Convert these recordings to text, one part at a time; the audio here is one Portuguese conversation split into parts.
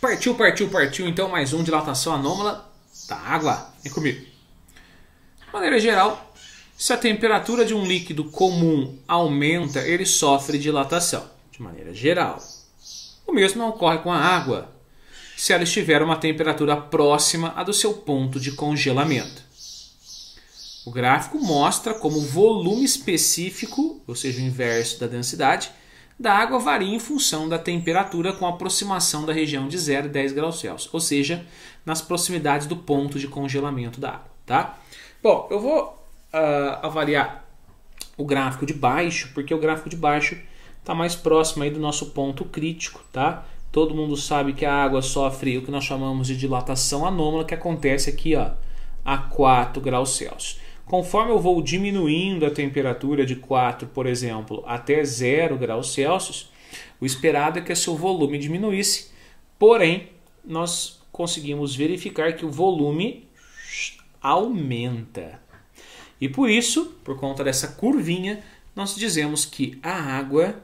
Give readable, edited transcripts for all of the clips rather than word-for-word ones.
Partiu, partiu, partiu. Então, mais um dilatação anômala da água. Vem comigo. De maneira geral, se a temperatura de um líquido comum aumenta, ele sofre dilatação. De maneira geral. O mesmo não ocorre com a água, se ela estiver a uma temperatura próxima à do seu ponto de congelamento. O gráfico mostra como o volume específico, ou seja, o inverso da densidade, da água varia em função da temperatura com aproximação da região de 0 e 10 graus Celsius, ou seja, nas proximidades do ponto de congelamento da água. Tá? Bom, eu vou avaliar o gráfico de baixo, porque o gráfico de baixo está mais próximo aí do nosso ponto crítico. Tá? Todo mundo sabe que a água sofre o que nós chamamos de dilatação anômala, que acontece aqui ó, a 4 graus Celsius. Conforme eu vou diminuindo a temperatura de 4, por exemplo, até 0 graus Celsius, o esperado é que seu volume diminuísse, porém, nós conseguimos verificar que o volume aumenta. E por isso, por conta dessa curvinha, nós dizemos que a água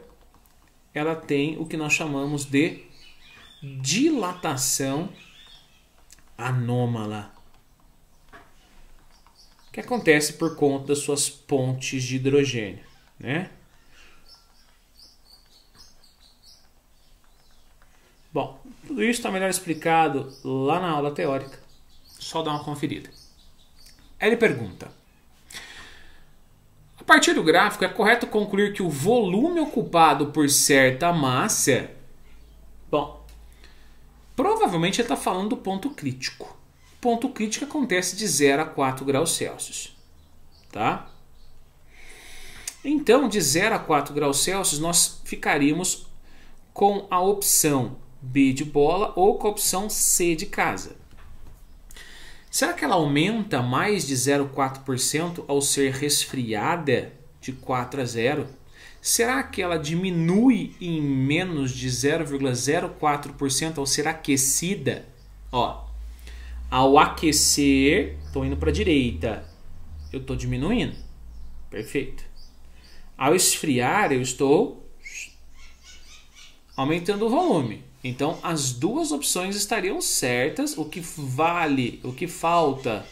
ela tem o que nós chamamos de dilatação anômala, que acontece por conta das suas pontes de hidrogênio, né? Bom, tudo isso está melhor explicado lá na aula teórica. Só dar uma conferida. Aí ele pergunta: a partir do gráfico, é correto concluir que o volume ocupado por certa massa... Bom, provavelmente ele está falando do ponto crítico. O ponto crítico acontece de 0 a 4 graus Celsius. Tá? Então, de 0 a 4 graus Celsius, nós ficaríamos com a opção B de bola ou com a opção C de casa. Será que ela aumenta mais de 0,4% ao ser resfriada de 4 a 0? Será que ela diminui em menos de 0,04% ao ser aquecida? Ó, ao aquecer, estou indo para a direita, eu estou diminuindo. Perfeito. Ao esfriar, eu estou aumentando o volume. Então, as duas opções estariam certas. O que vale, o que falta,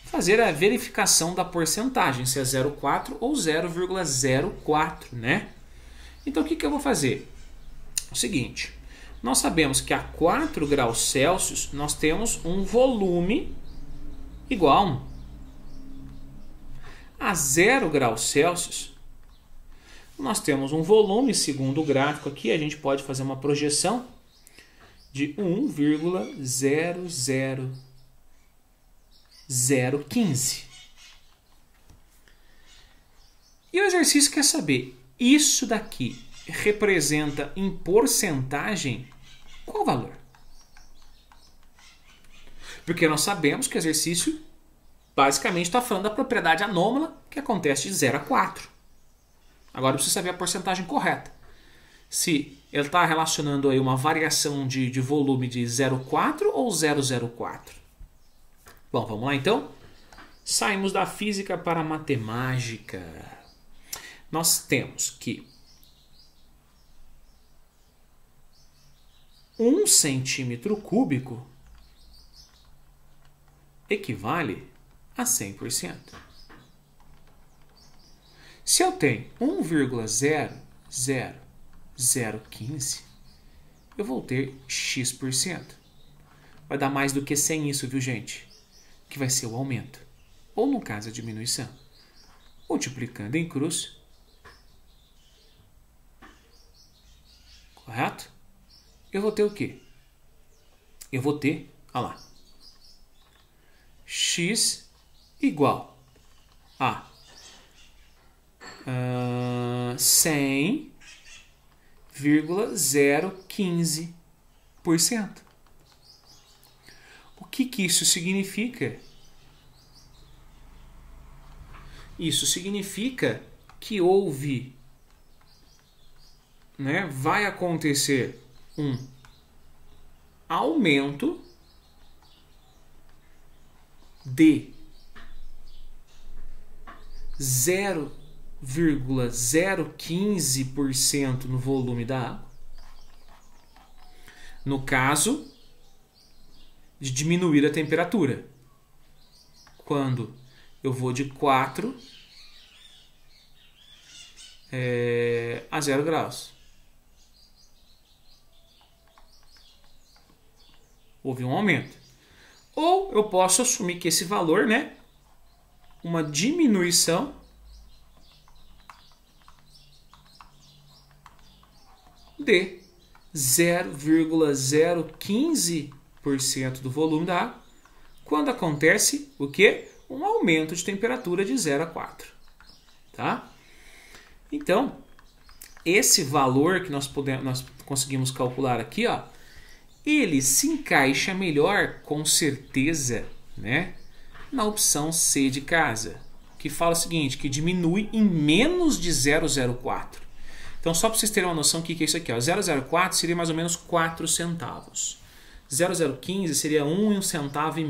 fazer a verificação da porcentagem, se é 0,4 ou 0,04, né? Então, o que eu vou fazer? O seguinte, nós sabemos que a 4 graus Celsius nós temos um volume igual a 1. A 0 graus Celsius nós temos um volume, segundo o gráfico aqui, a gente pode fazer uma projeção de 1,00015. E o exercício quer saber, isso daqui representa em porcentagem qual valor? Porque nós sabemos que o exercício basicamente está falando da propriedade anômala que acontece de 0 a 4. Agora eu preciso saber a porcentagem correta. Se ele está relacionando aí uma variação de volume de 0,4 ou 0,04. Bom, vamos lá então. Saímos da física para a matemática. Nós temos que 1 centímetro cúbico equivale a 100%. Se eu tenho 1,00015, eu vou ter x%. Vai dar mais do que 100 isso, viu, gente? Que vai ser o aumento. Ou, no caso, a diminuição. Multiplicando em cruz. Correto? Eu vou ter o quê? Eu vou ter, olha lá, x igual a 100,015%. O que isso significa? Isso significa que houve, né, vai acontecer um aumento de 0,015% no volume da água. No caso, de diminuir a temperatura. Quando eu vou de 4 a 0 graus. Houve um aumento. Ou eu posso assumir que esse valor, né, uma diminuição de 0,015% do volume da água, quando acontece o quê? Um aumento de temperatura de 0 a 4. Tá? Então, esse valor que nós conseguimos calcular aqui, ó, ele se encaixa melhor, com certeza, né, na opção C de casa, que fala o seguinte, que diminui em menos de 0,04. Então, só para vocês terem uma noção do que é isso aqui, ó, 0,04 seria mais ou menos 4 centavos. 0,015 seria 1,5 centavo.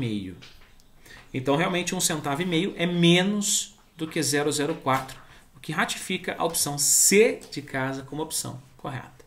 Então, realmente, 1,5 centavo é menos do que 0,04, o que ratifica a opção C de casa como opção correta.